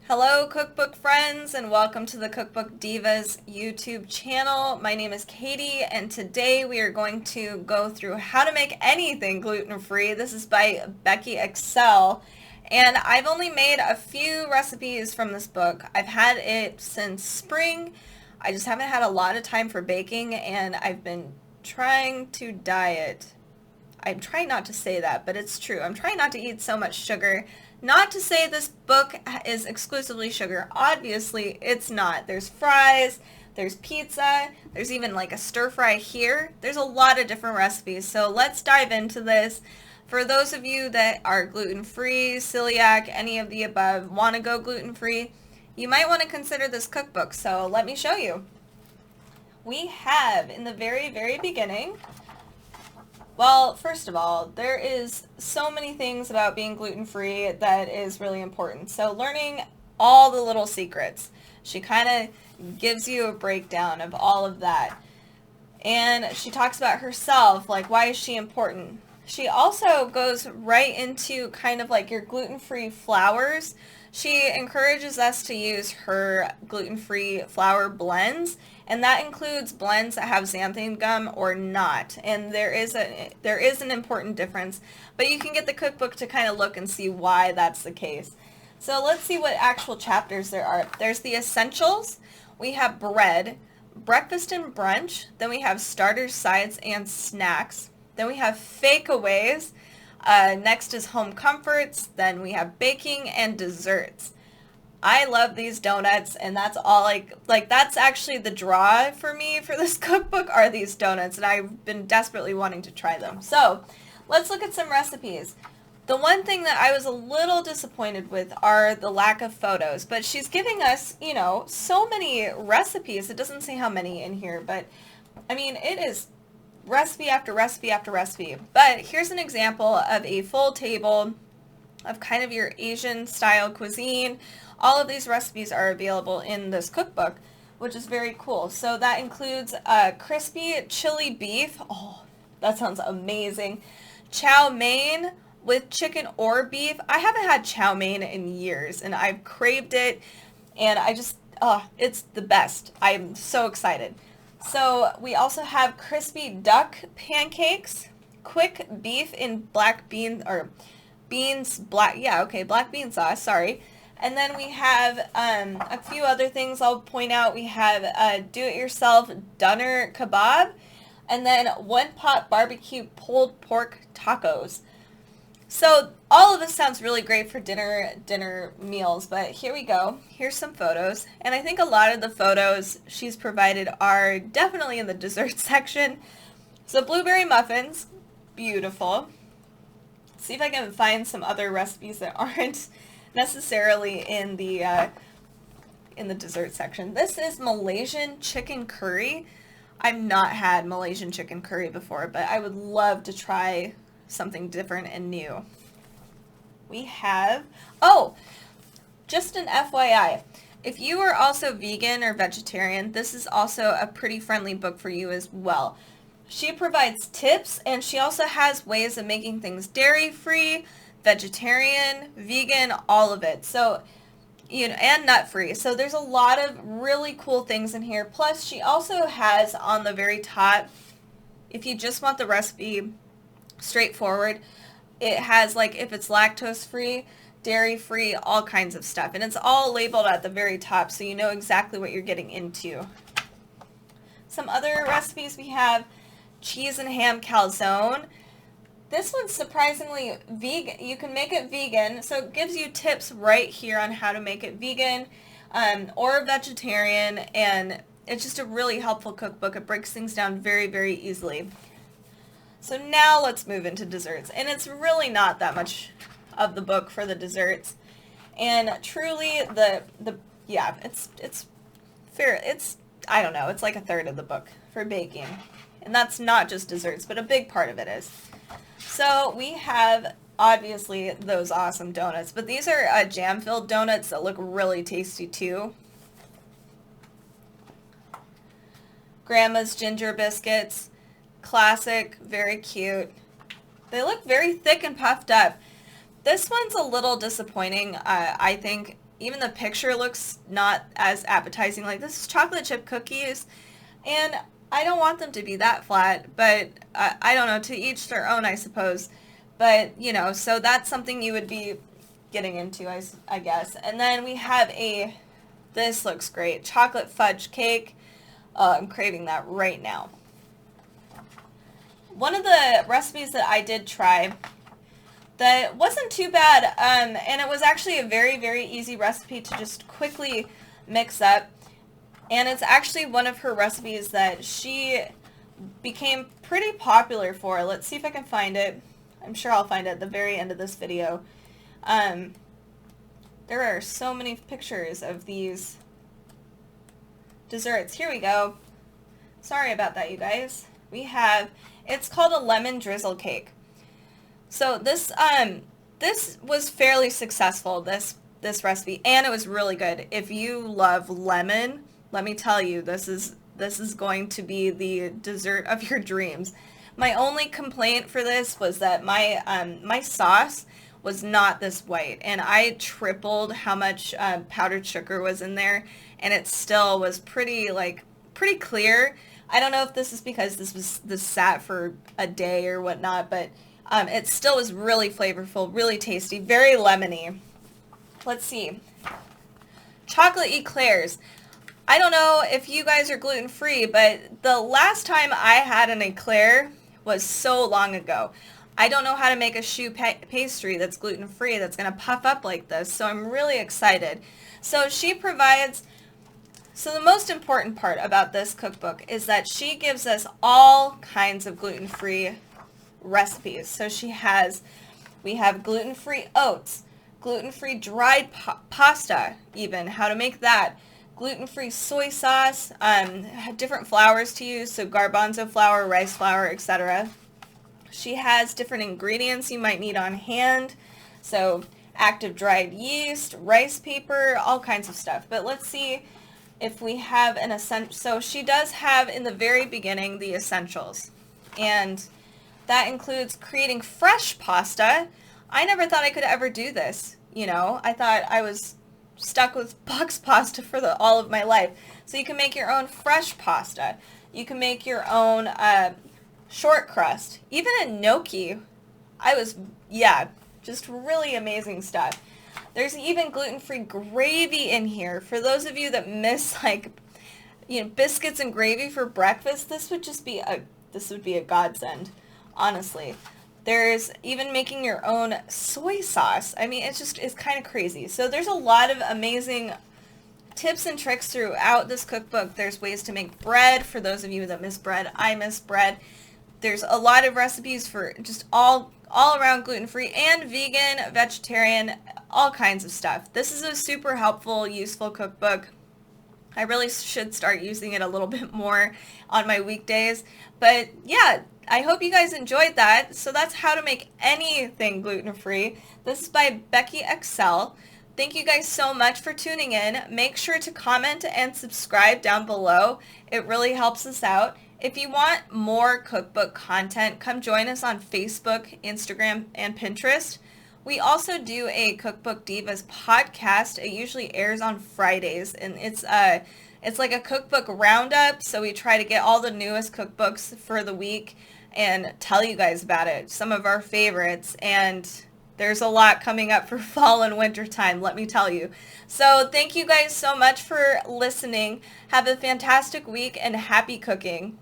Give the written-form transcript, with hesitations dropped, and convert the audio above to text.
Hello cookbook friends and welcome to the Cookbook Divas YouTube channel. My name is Katie and today we are going to go through how to make anything gluten-free. This is by Becky Excell and I've only made a few recipes from this book. I've had it since spring. I just haven't had a lot of time for baking and I've been trying to diet. I'm trying not to say that, but it's true. I'm trying not to eat so much sugar. Not to say this book is exclusively sugar. Obviously, it's not. There's fries, there's pizza, there's even like a stir fry here. There's a lot of different recipes. So let's dive into this. For those of you that are gluten-free, celiac, any of the above, want to go gluten-free, you might want to consider this cookbook. So let me show you. We have in the very, very beginning, well, first of all, there is so many things about being gluten-free that is really important. So learning all the little secrets. She kind of gives you a breakdown of all of that. And she talks about herself, like why is she important? She also goes right into kind of like your gluten-free flours. She encourages us to use her gluten-free flour blends, and that includes blends that have xanthan gum or not. And there is an important difference, but you can get the cookbook to kind of look and see why that's the case. So let's see what actual chapters there are. There's the essentials. We have bread, breakfast and brunch. Then we have starters, sides, and snacks. Then we have fakeaways. Next is home comforts. Then we have baking and desserts. I love these donuts, and that's all like that's actually the draw for me for this cookbook are these donuts, and I've been desperately wanting to try them. So let's look at some recipes. The one thing that I was a little disappointed with are the lack of photos, but she's giving us, you know, so many recipes. It doesn't say how many in here, but I mean, it is recipe after recipe after recipe. But here's an example of a full table of kind of your Asian style cuisine. All of these recipes are available in this cookbook, which is very cool. So that includes crispy chili beef. Oh, that sounds amazing. Chow mein with chicken or beef. I haven't had chow mein in years and I've craved it and it's the best. I'm so excited. So we also have crispy duck pancakes, quick beef in black bean or beans, black bean sauce, sorry. And then we have a few other things I'll point out. We have do-it-yourself doner kebab, and then one-pot barbecue pulled pork tacos. So all of this sounds really great for dinner meals, but here we go. Here's some photos, and I think a lot of the photos she's provided are definitely in the dessert section. So blueberry muffins, beautiful. See if I can find some other recipes that aren't necessarily in the dessert section. This is Malaysian chicken curry. I've not had Malaysian chicken curry before, but I would love to try something different and new. We have, just an FYI, if you are also vegan or vegetarian, this is also a pretty friendly book for you as well. She provides tips, and she also has ways of making things dairy-free, vegetarian, vegan, all of it. So, you know, and nut-free. So there's a lot of really cool things in here. Plus, she also has on the very top, if you just want the recipe straightforward, it has like if it's lactose-free, dairy-free, all kinds of stuff. And it's all labeled at the very top, so you know exactly what you're getting into. Some other recipes we have. Cheese and ham calzone. This one's surprisingly vegan. You can make it vegan, so it gives you tips right here on how to make it vegan or vegetarian, and it's just a really helpful cookbook. It breaks things down very, very easily. So now let's move into desserts, and it's really not that much of the book for the desserts, and truly it's fair. I don't know, it's like a third of the book for baking. And that's not just desserts, but a big part of it is. So we have, obviously, those awesome donuts. But these are jam-filled donuts that look really tasty, too. Grandma's ginger biscuits. Classic, very cute. They look very thick and puffed up. This one's a little disappointing, I think. even the picture looks not as appetizing. Like, this is chocolate chip cookies, and I don't want them to be that flat, but I don't know, to each their own, I suppose. But, you know, so that's something you would be getting into, I guess. And then we have this looks great, chocolate fudge cake. I'm craving that right now. One of the recipes that I did try that wasn't too bad, and it was actually a very, very easy recipe to just quickly mix up. And it's actually one of her recipes that she became pretty popular for. Let's see if I can find it. I'm sure I'll find it at the very end of this video. There are so many pictures of these desserts. Here we go. Sorry about that, you guys. It's called a lemon drizzle cake. So this was fairly successful, this recipe, and it was really good. If you love lemon, let me tell you, this is going to be the dessert of your dreams. My only complaint for this was that my sauce was not this white, and I tripled how much powdered sugar was in there, and it still was pretty clear. I don't know if this is because this sat for a day or whatnot, but it still was really flavorful, really tasty, very lemony. Let's see. Chocolate eclairs. I don't know if you guys are gluten-free, but the last time I had an eclair was so long ago. I don't know how to make a choux pastry that's gluten-free that's going to puff up like this, so I'm really excited. So the most important part about this cookbook is that she gives us all kinds of gluten-free recipes. So we have gluten-free oats, gluten-free dried pasta, even how to make that, gluten-free soy sauce, different flours to use, so garbanzo flour, rice flour, etc. She has different ingredients you might need on hand, so active dried yeast, rice paper, all kinds of stuff. But let's see if we have an essential. So she does have in the very beginning the essentials, and that includes creating fresh pasta. I never thought I could ever do this. You know, I thought I was stuck with box pasta for all of my life. So you can make your own fresh pasta. You can make your own short crust, even a gnocchi. Just really amazing stuff. There's even gluten-free gravy in here. For those of you that miss biscuits and gravy for breakfast, this would be a godsend, honestly. There's even making your own soy sauce. I mean, it's kind of crazy. So there's a lot of amazing tips and tricks throughout this cookbook. There's ways to make bread for those of you that miss bread. I miss bread. There's a lot of recipes for just all around gluten-free and vegan, vegetarian, all kinds of stuff. This is a super helpful, useful cookbook. I really should start using it a little bit more on my weekdays. But yeah, I hope you guys enjoyed that. So that's how to make anything gluten-free. This is by Becky Excell. Thank you guys so much for tuning in. Make sure to comment and subscribe down below. It really helps us out. If you want more cookbook content, come join us on Facebook, Instagram, and Pinterest. We also do a Cookbook Divas podcast. It usually airs on Fridays, and it's like a cookbook roundup, so we try to get all the newest cookbooks for the week and tell you guys about it, some of our favorites, and there's a lot coming up for fall and winter time, let me tell you. So thank you guys so much for listening. Have a fantastic week and happy cooking.